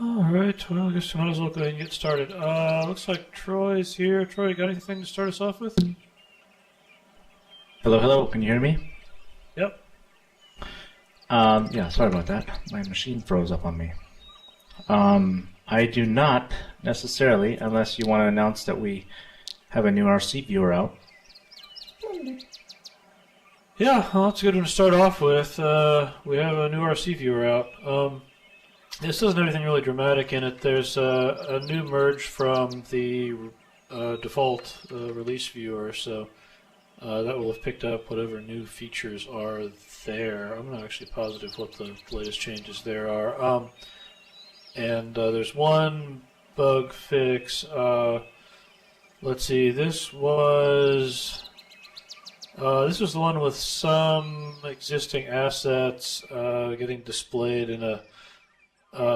Alright, well, I guess we might as well go ahead and get started. Looks like Troy's here. Troy, you got anything to start us off with? Hello, hello. Can you hear me? Yep. Yeah, sorry about that. My machine froze up on me. I do not necessarily, unless you want to announce that we have a new RC viewer out. Yeah, well, that's a good one to start off with. We have a new RC viewer out. This doesn't have anything really dramatic in it. There's a new merge from the default release viewer, so that will have picked up whatever new features are there. I'm not actually positive what the latest changes there are. And there's one bug fix. Let's see. This was the one with some existing assets getting displayed in a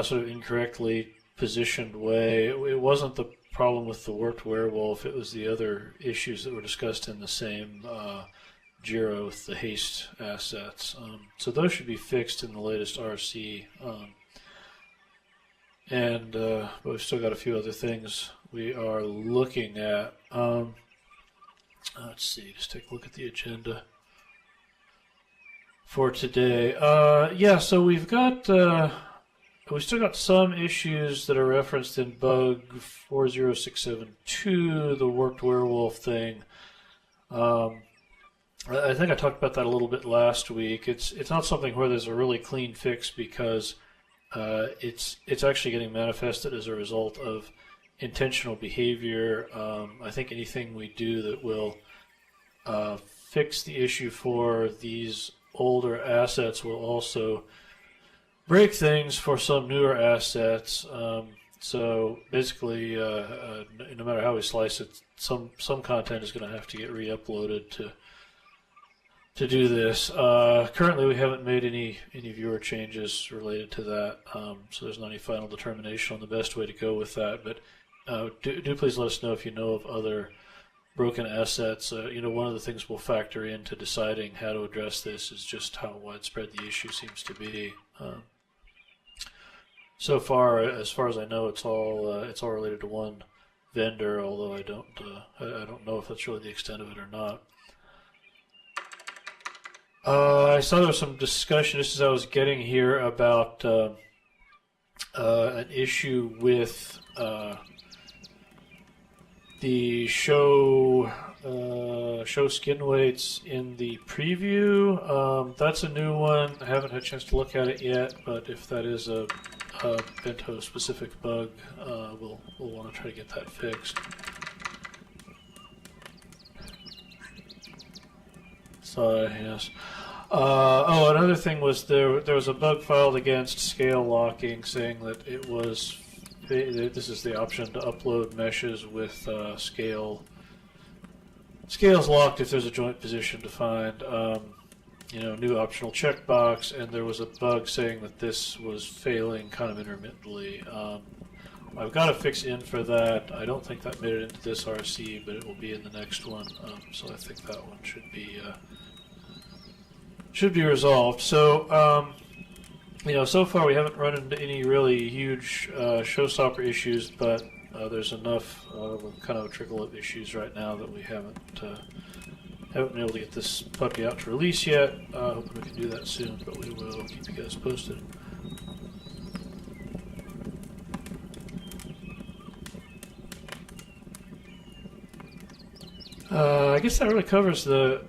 sort of incorrectly positioned way. It wasn't the problem with the warped werewolf. It was the other issues that were discussed in the same Jira with the haste assets. So those should be fixed in the latest RC. But we've still got a few other things we are looking at. Let's see, just take a look at the agenda for today. So we've still got some issues that are referenced in bug 40672, the warped werewolf thing. I think I talked about that a little bit last week. It's not something where there's a really clean fix because it's actually getting manifested as a result of intentional behavior. I think anything we do that will fix the issue for these older assets will also break things for some newer assets. So basically, no matter how we slice it, some content is going to have to get re-uploaded to do this. Currently, we haven't made any viewer changes related to that, so there's not any final determination on the best way to go with that. But do please let us know if you know of other broken assets. One of the things we'll factor into deciding how to address this is just how widespread the issue seems to be. So far, as far as I know, it's all related to one vendor. Although I don't know if that's really the extent of it or not. I saw there was some discussion just as I was getting here about an issue with the show skin weights in the preview. That's a new one. I haven't had a chance to look at it yet, but if that is a Bento specific bug, we'll want to try to get that fixed. So yes. Another thing was there was a bug filed against scale locking, saying that this is the option to upload meshes with scales locked if there's a joint position defined. New optional checkbox, and there was a bug saying that this was failing kind of intermittently. I've got a fix in for that. I don't think that made it into this RC, but it will be in the next one. So I think that one should be resolved. So, so far we haven't run into any really huge showstopper issues, but there's enough kind of a trickle of issues right now that we haven't been able to get this puppy out to release yet. Hoping we can do that soon, but we will keep you guys posted. I guess that really covers the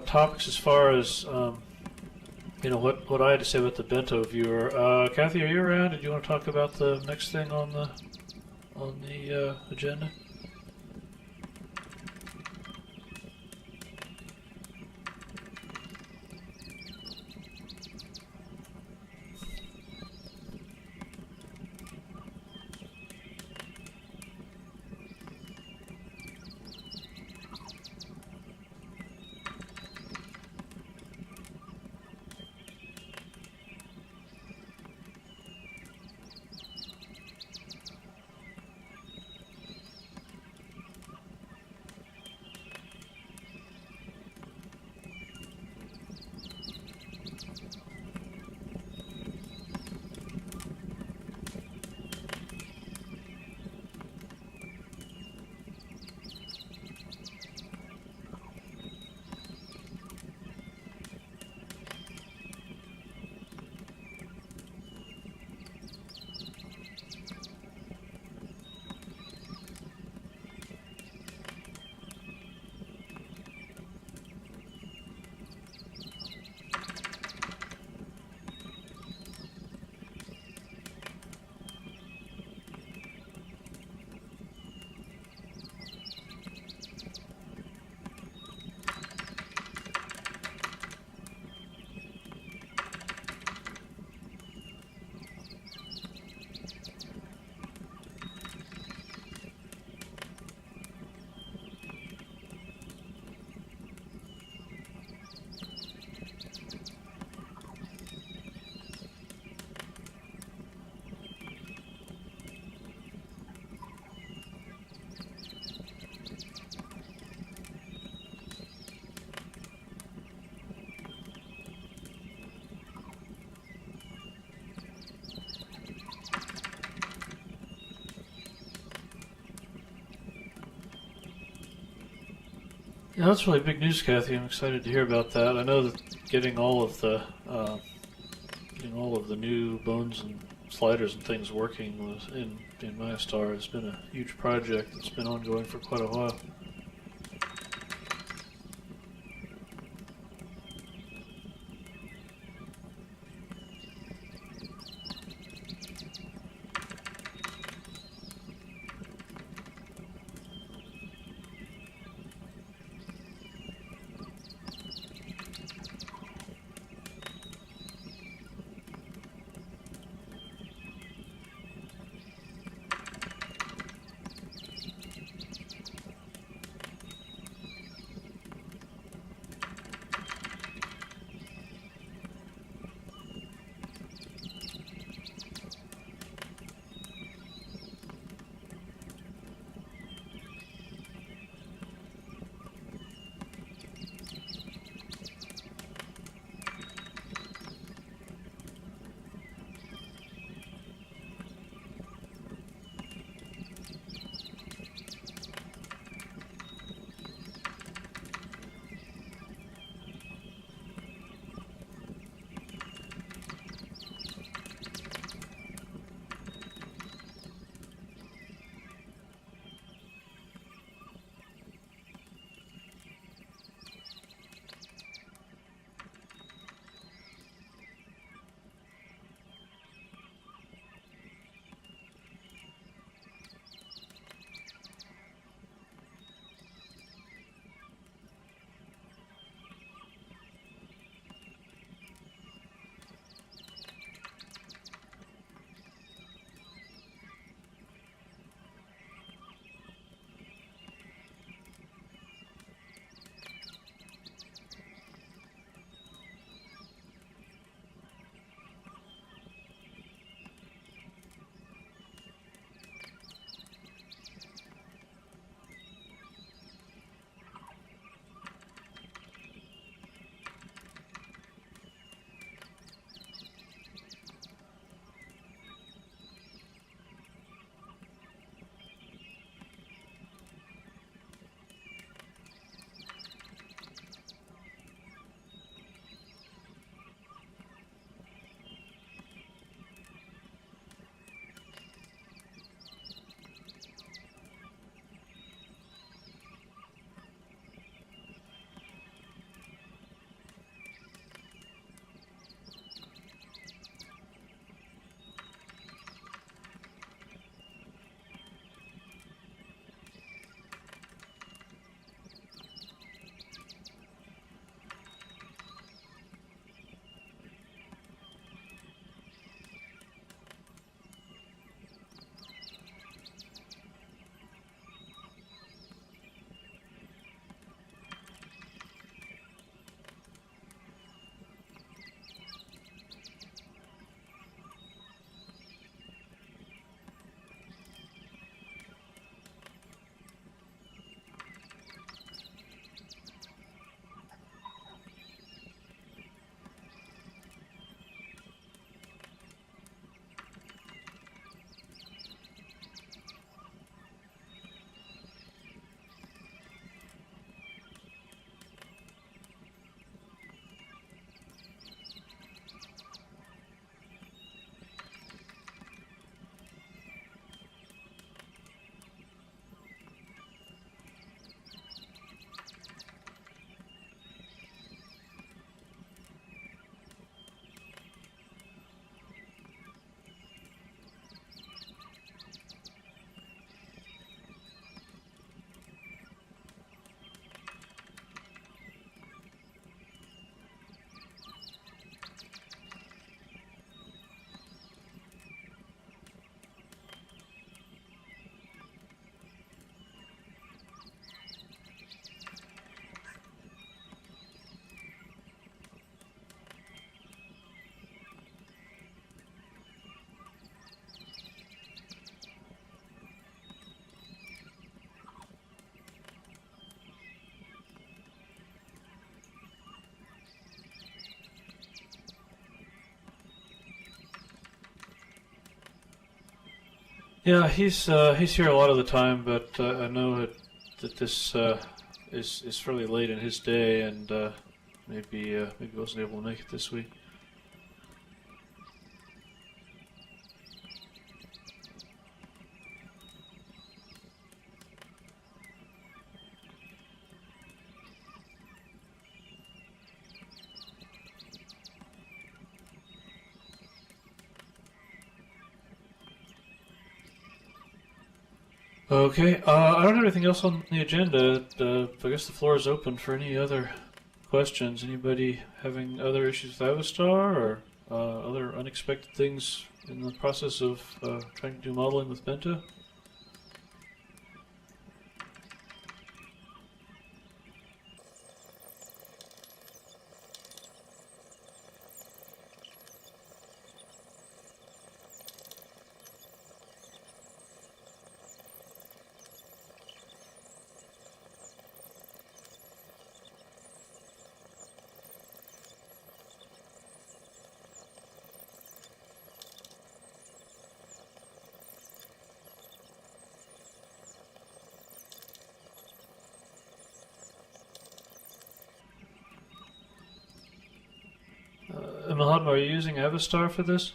topics as far as what I had to say about the Bento viewer. Kathy, are you around? Did you want to talk about the next thing on the agenda? Yeah, that's really big news, Kathy. I'm excited to hear about that. I know that getting all of the new bones and sliders and things working was in MyStar has been a huge project that's been ongoing for quite a while. Yeah, he's here a lot of the time, but I know that this is fairly late in his day, and maybe wasn't able to make it this week. Okay, I don't have anything else on the agenda. I guess the floor is open for any other questions. Anybody having other issues with Avastar or other unexpected things in the process of trying to do modeling with Bento? Mahatma, are you using Avastar for this?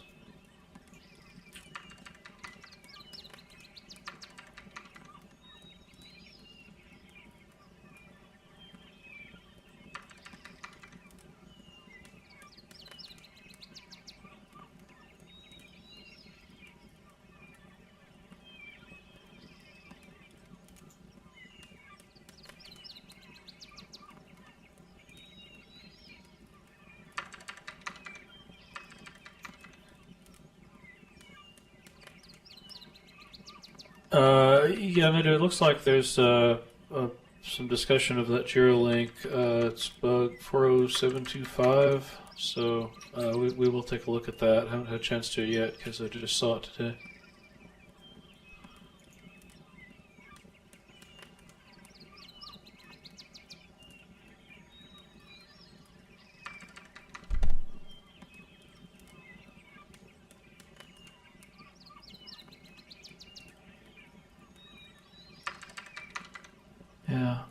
Yeah, Madhu, it looks like there's some discussion of that Jira link. It's bug 40725, so we will take a look at that. I haven't had a chance to yet because I just saw it today. Yeah.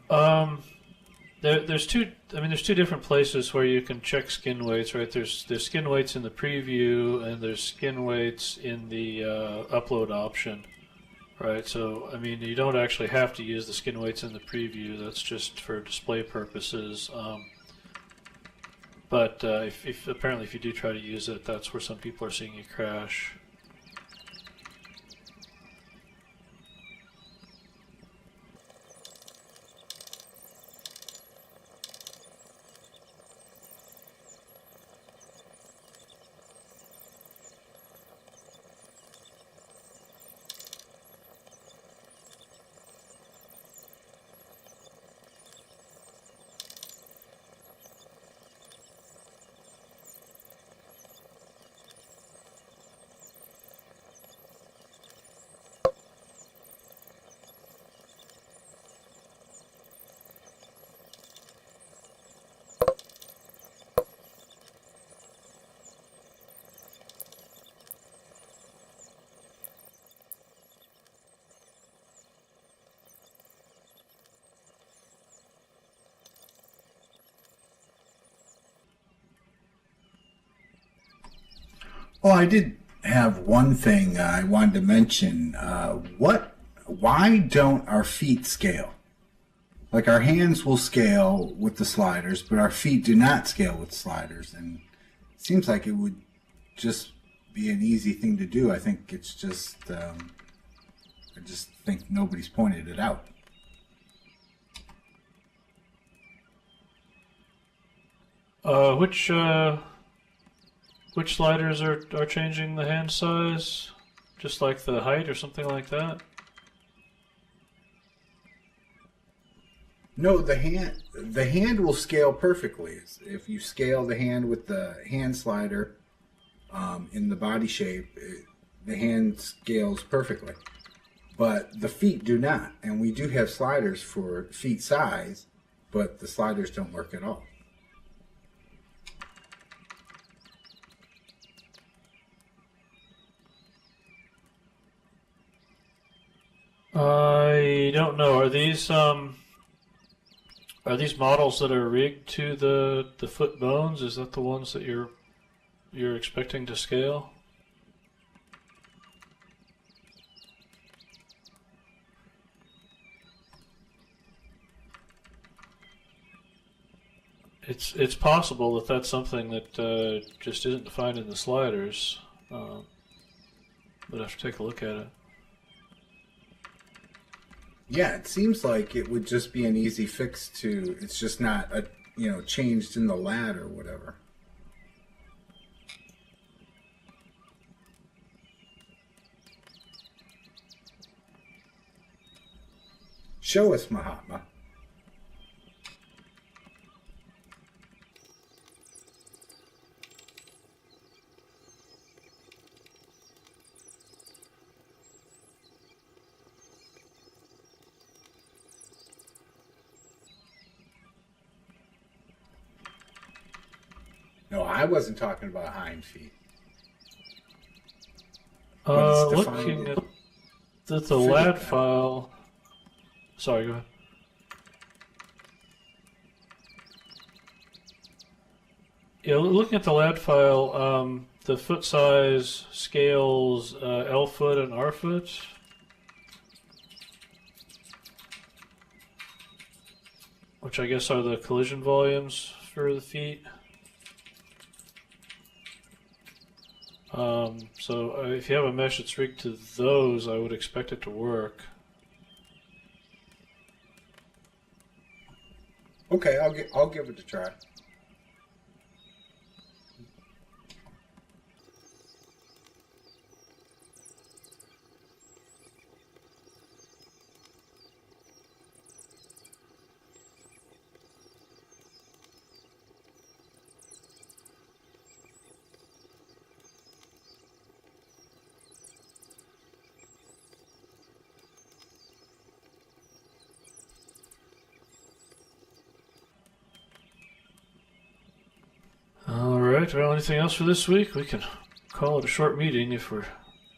There's two. I mean, there's two different places where you can check skin weights, right? There's skin weights in the preview, and there's skin weights in the upload option, right? So, I mean, you don't actually have to use the skin weights in the preview. That's just for display purposes. But if apparently if you do try to use it, that's where some people are seeing you crash. Oh, I did have one thing I wanted to mention. Why don't our feet scale? Like our hands will scale with the sliders, but our feet do not scale with sliders. And it seems like it would just be an easy thing to do. I think it's just, I just think nobody's pointed it out. Which sliders are changing the hand size? Just like the height or something like that? No, the hand will scale perfectly. If you scale the hand with the hand slider in the body shape, the hand scales perfectly. But the feet do not, and we do have sliders for feet size, but the sliders don't work at all. I don't know. Are these Are these models that are rigged to the foot bones? Is that the ones that you're expecting to scale? It's possible that that's something that just isn't defined in the sliders, but I have to take a look at it. Yeah, it seems like it would just be an easy fix to. It's just not changed in the lat or whatever. Show us, Mahatma. No, I wasn't talking about hind feet. Looking at the LAD file. Sorry, go ahead. Yeah, looking at the LAD file, the foot size scales L foot and R foot. Which I guess are the collision volumes for the feet. So if you have a mesh that's rigged to those, I would expect it to work. Okay, I'll give it a try. Alright, well, anything else for this week? We can call it a short meeting if we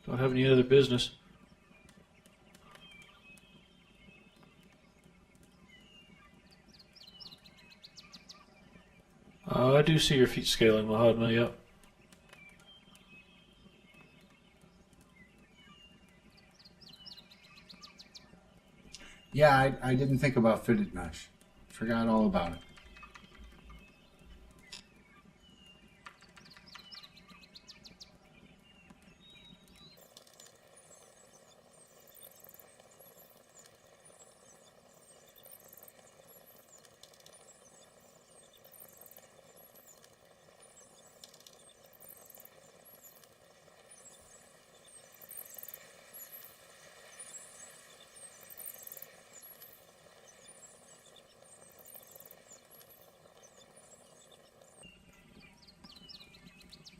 don't have any other business. I do see your feet scaling, Mahatma, yep. Yeah, I didn't think about fitted mesh. Forgot all about it.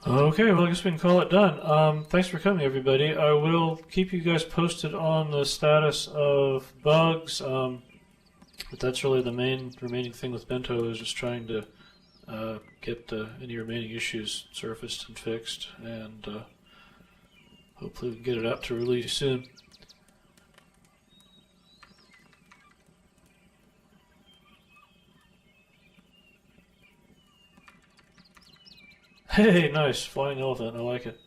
Okay, well, I guess we can call it done. Thanks for coming, everybody. I will keep you guys posted on the status of bugs, but that's really the main remaining thing with Bento is just trying to get any remaining issues surfaced and fixed, and hopefully we can get it out to release soon. Hey, nice. Flying elephant. I like it.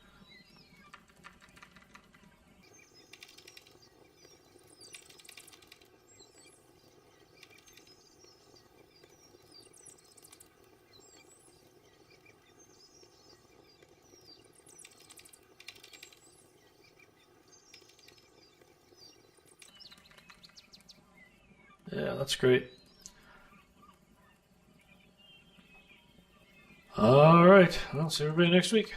Yeah, that's great. All right. Well, see everybody next week.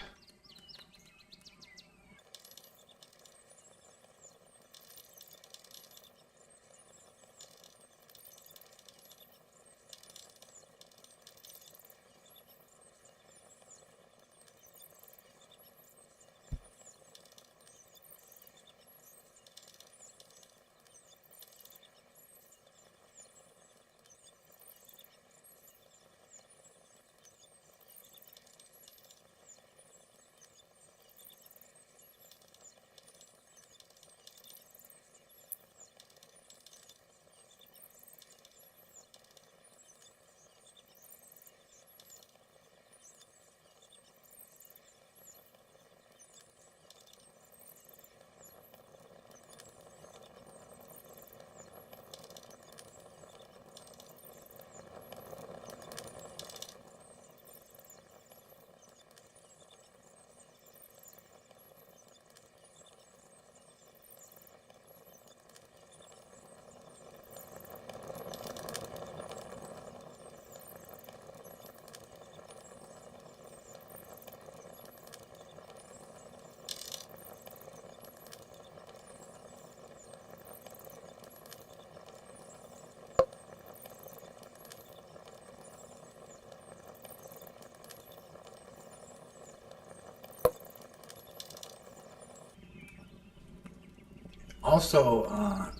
Also,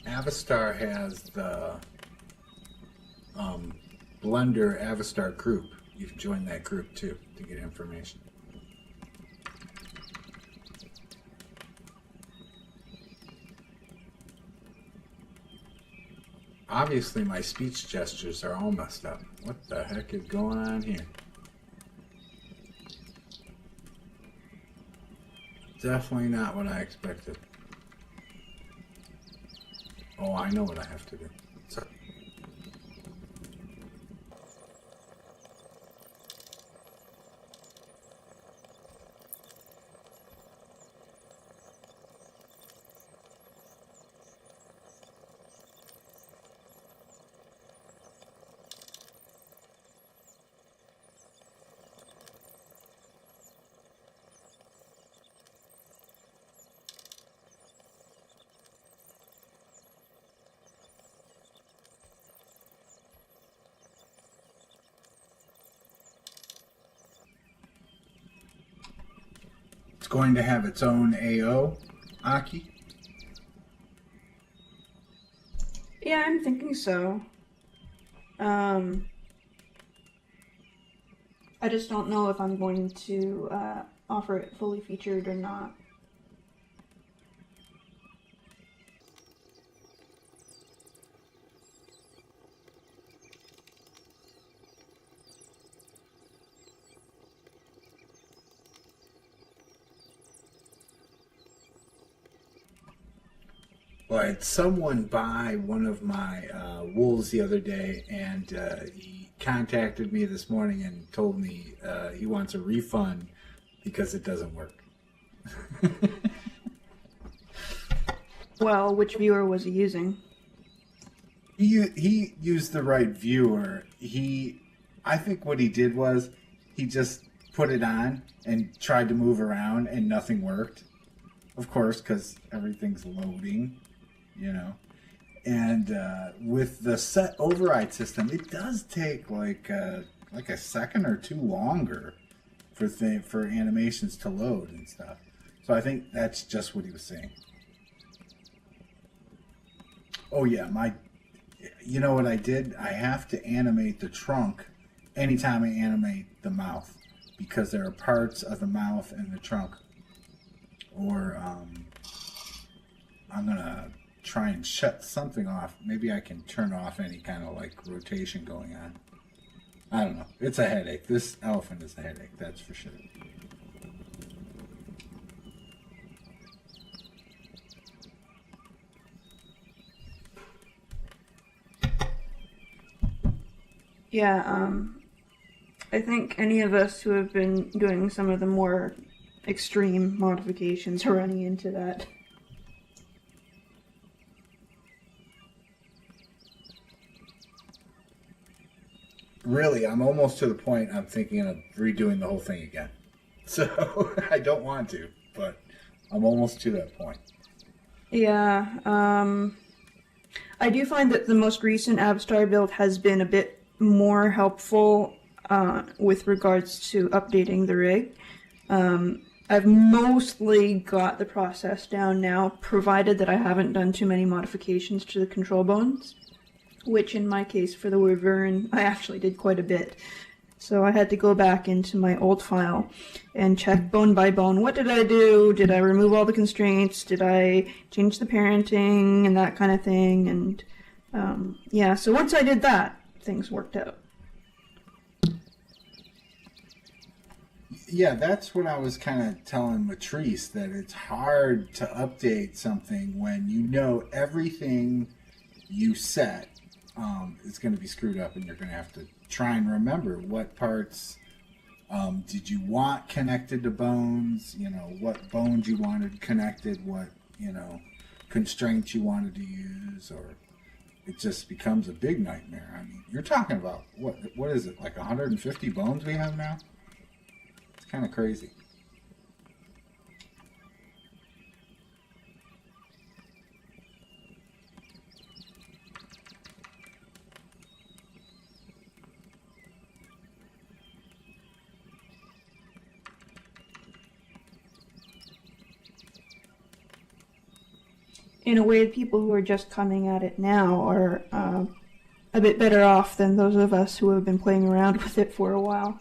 Avistar has the Blender Avistar group. You can join that group too to get information. Obviously, my speech gestures are all messed up. What the heck is going on here? Definitely not what I expected. Oh, I know what I have to do. Sorry. It's going to have its own AO, Aki. Yeah, I'm thinking so. I just don't know if I'm going to offer it fully featured or not. Well, I had someone buy one of my wolves the other day, and he contacted me this morning and told me he wants a refund because it doesn't work. Well, which viewer was he using? He used the right viewer. I think what he did was he just put it on and tried to move around, and nothing worked. Of course, because everything's loading, you know. And with the set override system, it does take like a second or two longer for animations to load and stuff. So I think that's just what he was saying. Oh yeah, you know what I did? I have to animate the trunk anytime I animate the mouth, because there are parts of the mouth and the trunk, or I'm gonna try and shut something off. Maybe I can turn off any kind of like rotation going on. I don't know. It's a headache. This elephant is a headache, that's for sure. Yeah, I think any of us who have been doing some of the more extreme modifications are running into that. Really, I'm almost to the point I'm thinking of redoing the whole thing again. So, I don't want to, but I'm almost to that point. Yeah, I do find that the most recent Avstar build has been a bit more helpful with regards to updating the rig. I've mostly got the process down now, provided that I haven't done too many modifications to the control bones, which in my case for the Wyvern, I actually did quite a bit. So I had to go back into my old file and check bone by bone. What did I do? Did I remove all the constraints? Did I change the parenting and that kind of thing? And yeah, so once I did that, things worked out. Yeah, that's what I was kind of telling Matrice, that it's hard to update something when you know everything you set is going to be screwed up, and you're going to have to try and remember what parts did you want connected to bones, you know, what bones you wanted connected, what, you know, constraints you wanted to use, or it just becomes a big nightmare. I mean, you're talking about, what is it, like 150 bones we have now? It's kind of crazy. in a way, people who are just coming at it now are a bit better off than those of us who have been playing around with it for a while.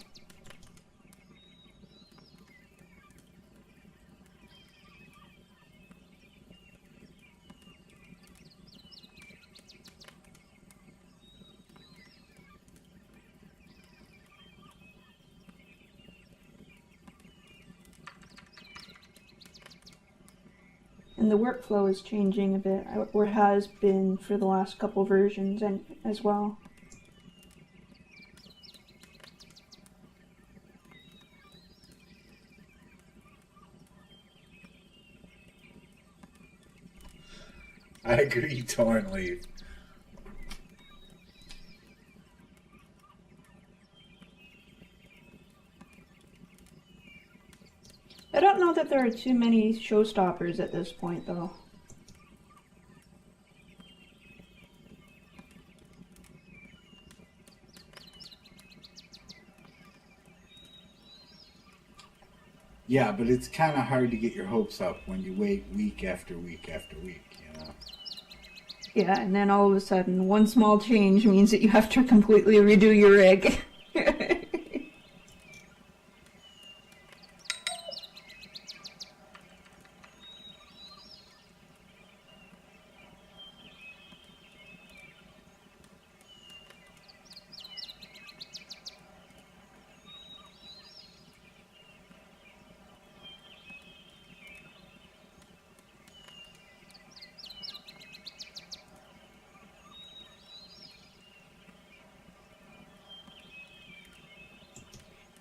And the workflow is changing a bit, or has been for the last couple versions and as well. I agree, Torn Leaf. I don't know that there are too many showstoppers at this point, though. Yeah, but it's kind of hard to get your hopes up when you wait week after week after week, you know? Yeah, and then all of a sudden, one small change means that you have to completely redo your rig.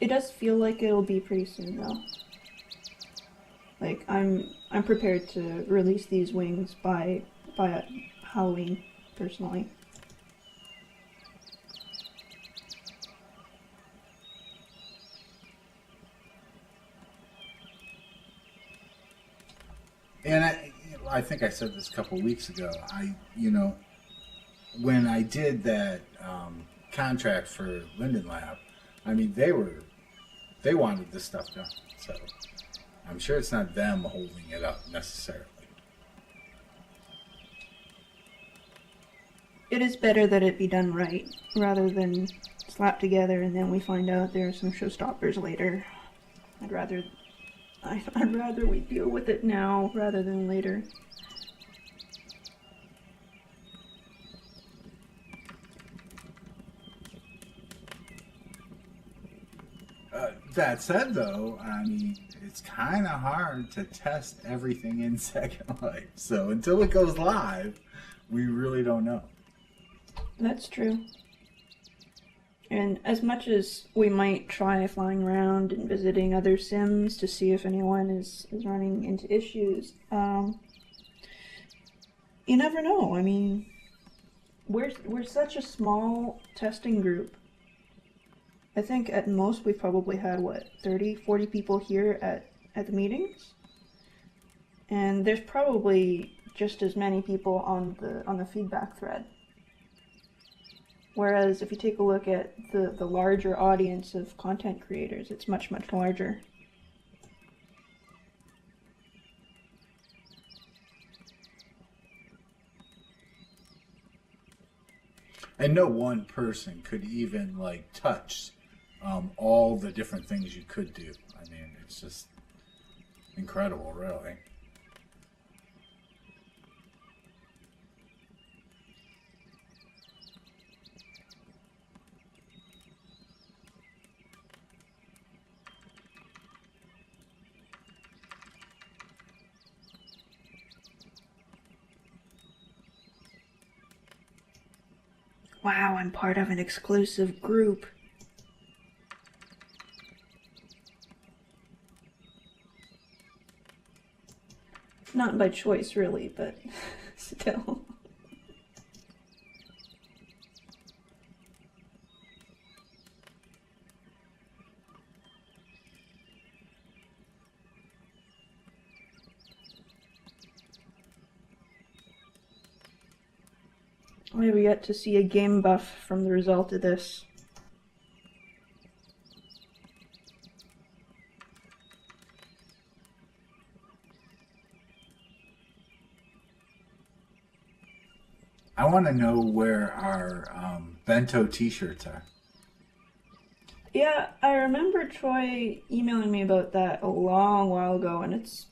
It does feel like it'll be pretty soon, though. Like, I'm prepared to release these wings by Halloween, personally. And I think I said this a couple weeks ago. When I did that contract for Linden Lab, I mean, they wanted this stuff done. So I'm sure it's not them holding it up necessarily. It is better that it be done right, rather than slapped together and then we find out there are some showstoppers later. I'd rather we deal with it now rather than later. That said, though, I mean, it's kind of hard to test everything in Second Life. So until it goes live, we really don't know. That's true. And as much as we might try flying around and visiting other sims to see if anyone is running into issues, you never know. I mean, we're such a small testing group. I think at most we've probably had, 30, 40 people here at the meetings? And there's probably just as many people on the feedback thread. Whereas if you take a look at the larger audience of content creators, it's much, much larger. And no one person could even, touch all the different things you could do. I mean, it's just incredible, really. Wow, I'm part of an exclusive group. Not by choice, really, but still. I have yet to see a game buff from the result of this. I want to know where our Bento T-shirts are. Yeah, I remember Troy emailing me about that a long while ago, and it's.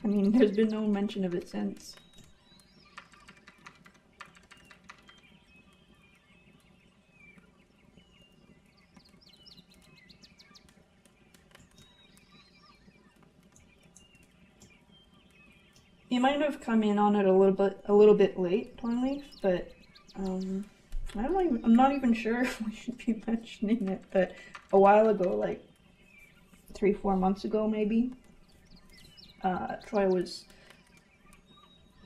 I mean, there's been no mention of it since. You might have come in on it a little bit late, Torn Leaf, but I'm not even sure if we should be mentioning it. But a while ago, like 3-4 months ago, maybe, Troy was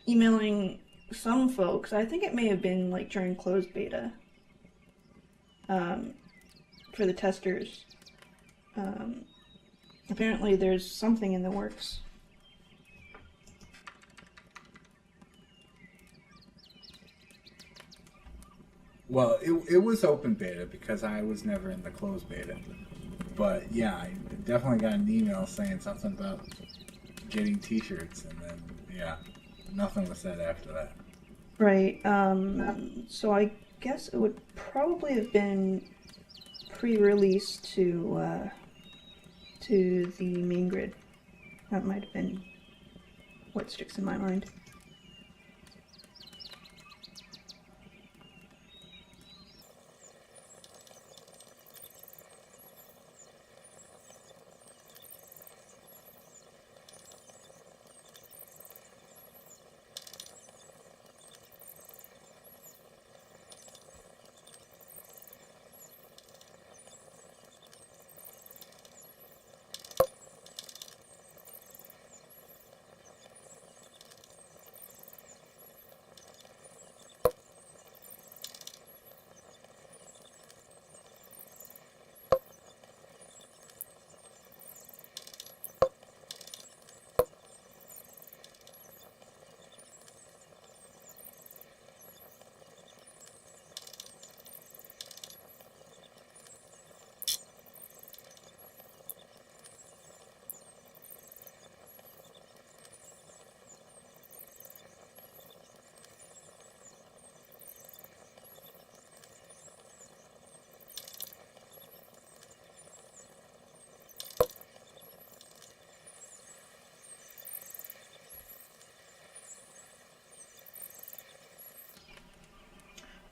emailing some folks. I think it may have been like during closed beta, for the testers. Apparently, there's something in the works. Well, it was open beta because I was never in the closed beta. But yeah, I definitely got an email saying something about getting T-shirts, and then yeah, nothing was said after that. Right. So I guess it would probably have been pre-release to the main grid. That might have been what sticks in my mind.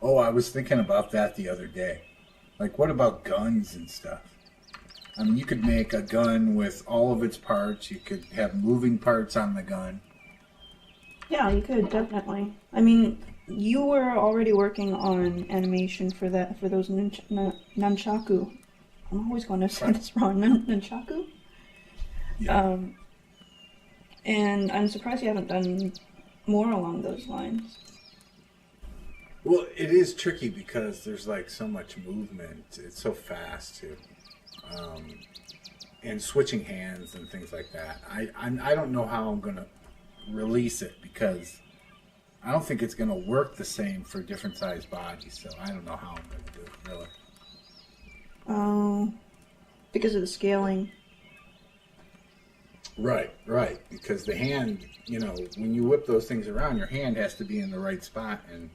Oh, I was thinking about that the other day. Like, what about guns and stuff? I mean, you could make a gun with all of its parts. You could have moving parts on the gun. Yeah, you could definitely. I mean, you were already working on animation for that for those nunchaku. I'm always going to say this wrong. Nunchaku. Yeah. And I'm surprised you haven't done more along those lines. Well, it is tricky because there's like so much movement. It's so fast too, and switching hands and things like that. I don't know how I'm gonna release it because I don't think it's gonna work the same for different size bodies. So I don't know how I'm gonna do it really. Oh, because of the scaling. Right. Because the hand, when you whip those things around, your hand has to be in the right spot, and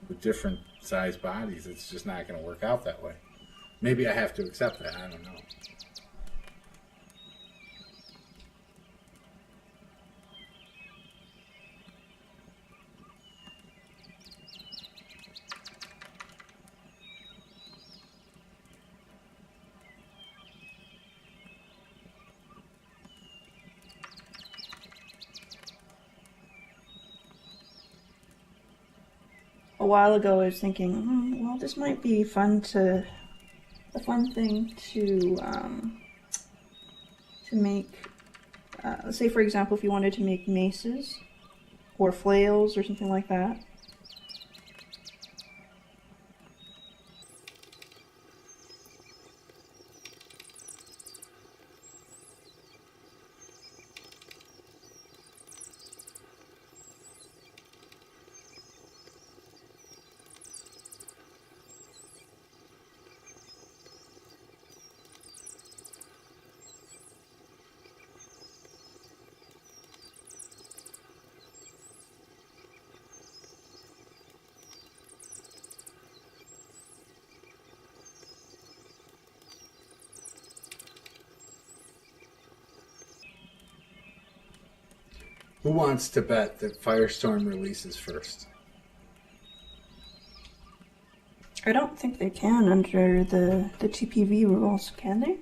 with different size bodies, it's just not going to work out that way. Maybe I have to accept that. I don't know. A while ago, I was thinking, well, this might be a fun thing to make. Say, for example, if you wanted to make maces or flails or something like that. Who wants to bet that Firestorm releases first? I don't think they can under the TPV rules, can they?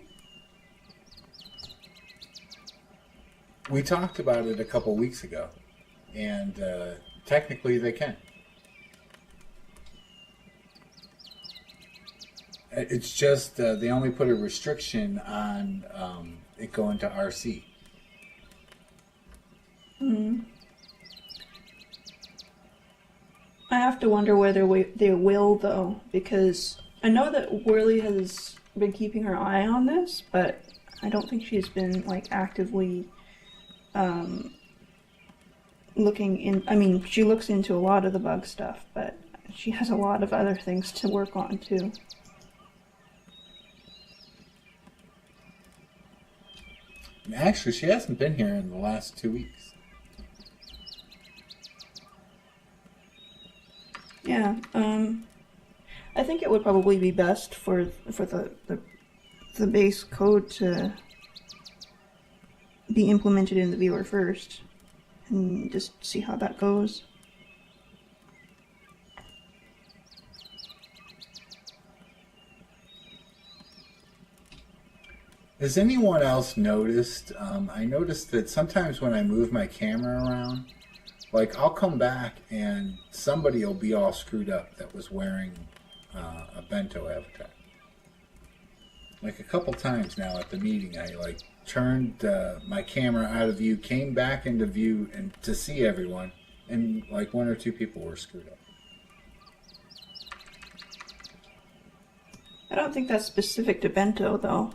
We talked about it a couple weeks ago, and technically they can. It's just they only put a restriction on it going to RC. I have to wonder whether they will, though, because I know that Worley has been keeping her eye on this, but I don't think she's been like actively looking in. I mean, she looks into a lot of the bug stuff, but she has a lot of other things to work on too. Actually, she hasn't been here in the last 2 weeks. Yeah, I think it would probably be best for the base code to be implemented in the viewer first, and just see how that goes. Has anyone else noticed? I noticed that sometimes when I move my camera around, like I'll come back and somebody will be all screwed up that was wearing a Bento avatar. Like a couple times now at the meeting, I like turned my camera out of view, came back into view, and to see everyone, and like 1 or 2 people were screwed up. I don't think that's specific to Bento, though.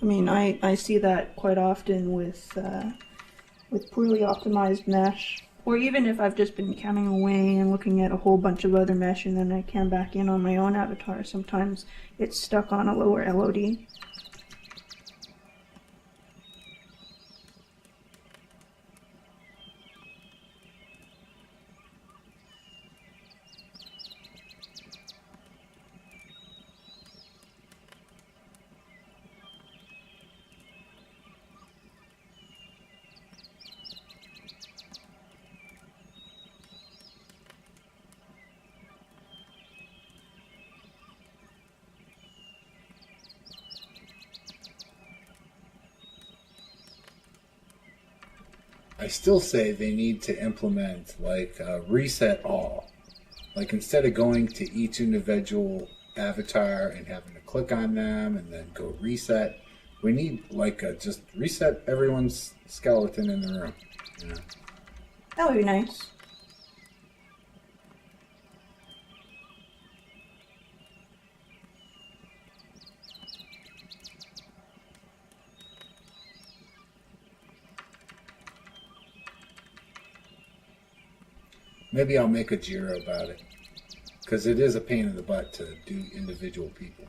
I mean, I see that quite often with poorly optimized mesh, or even if I've just been camming away and looking at a whole bunch of other mesh and then I cam back in on my own avatar, sometimes it's stuck on a lower LOD. I still say they need to implement like reset all. Like instead of going to each individual avatar and having to click on them and then go reset, we need like just reset everyone's skeleton in the room. You know? That would be nice. Maybe I'll make a Jira about it, because it is a pain in the butt to do individual people.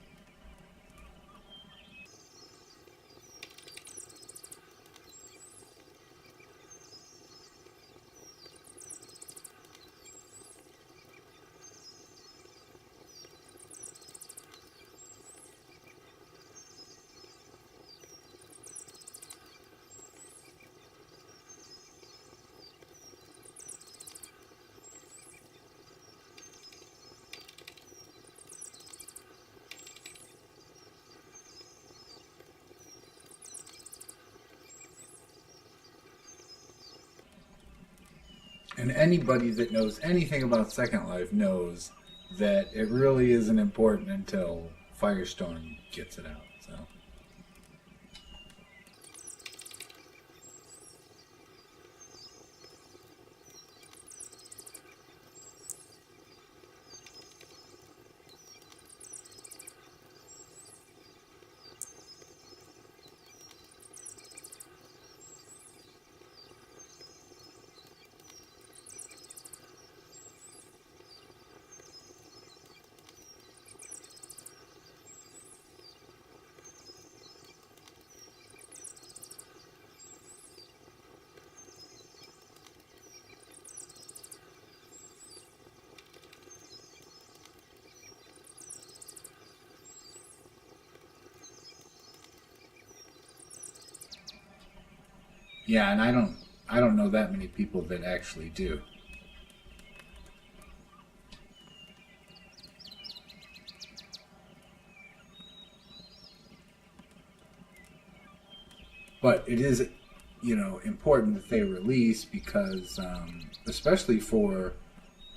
And anybody that knows anything about Second Life knows that it really isn't important until Firestorm gets it out. So. Yeah, and I don't I don't know that many people that actually do. But it is, important that they release because, especially for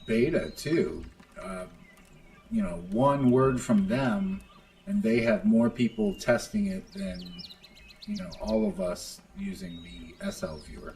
beta too, uh, one word from them, and they have more people testing it than, all of us using the SL viewer.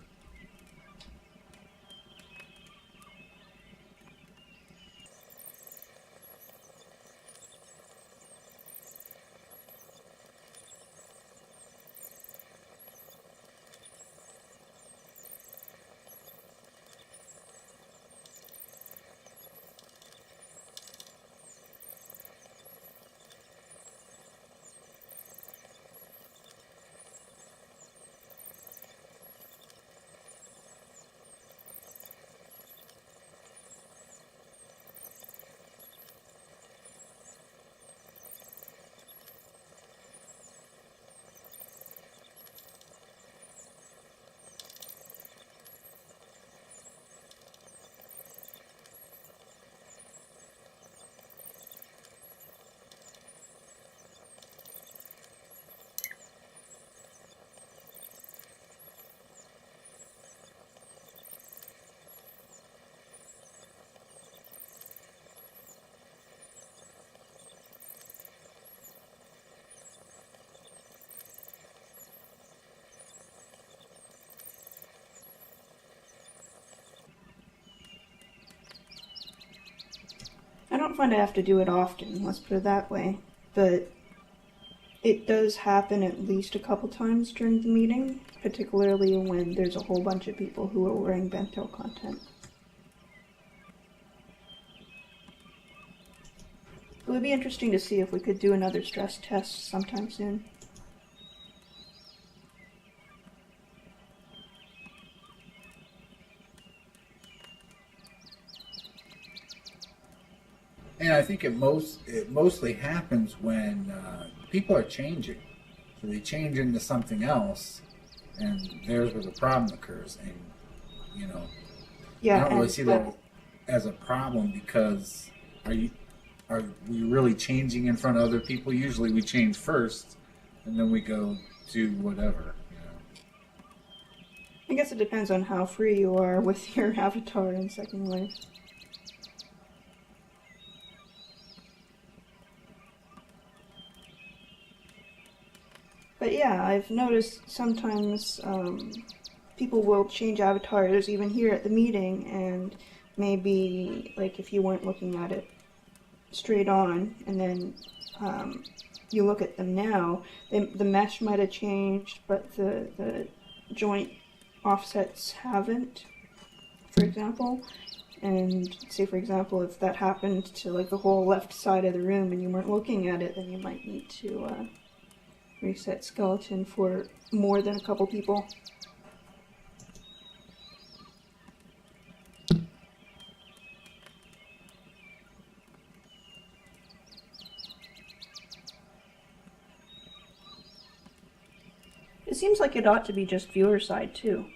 I don't find I have to do it often, let's put it that way, but it does happen at least a couple times during the meeting, particularly when there's a whole bunch of people who are wearing Bento content. It would be interesting to see if we could do another stress test sometime soon. And I think it mostly happens when people are changing. So they change into something else, and there's where the problem occurs. And Yeah, I don't really and- see that as a problem because are we really changing in front of other people? Usually we change first, and then we go do whatever. I guess it depends on how free you are with your avatar in Second Life. But yeah, I've noticed sometimes people will change avatars even here at the meeting, and maybe like if you weren't looking at it straight on, and then you look at them now, the mesh might have changed, but the joint offsets haven't, for example. And say, for example, if that happened to like the whole left side of the room and you weren't looking at it, then you might need to reset skeleton for more than a couple people. It seems like it ought to be just viewer side too.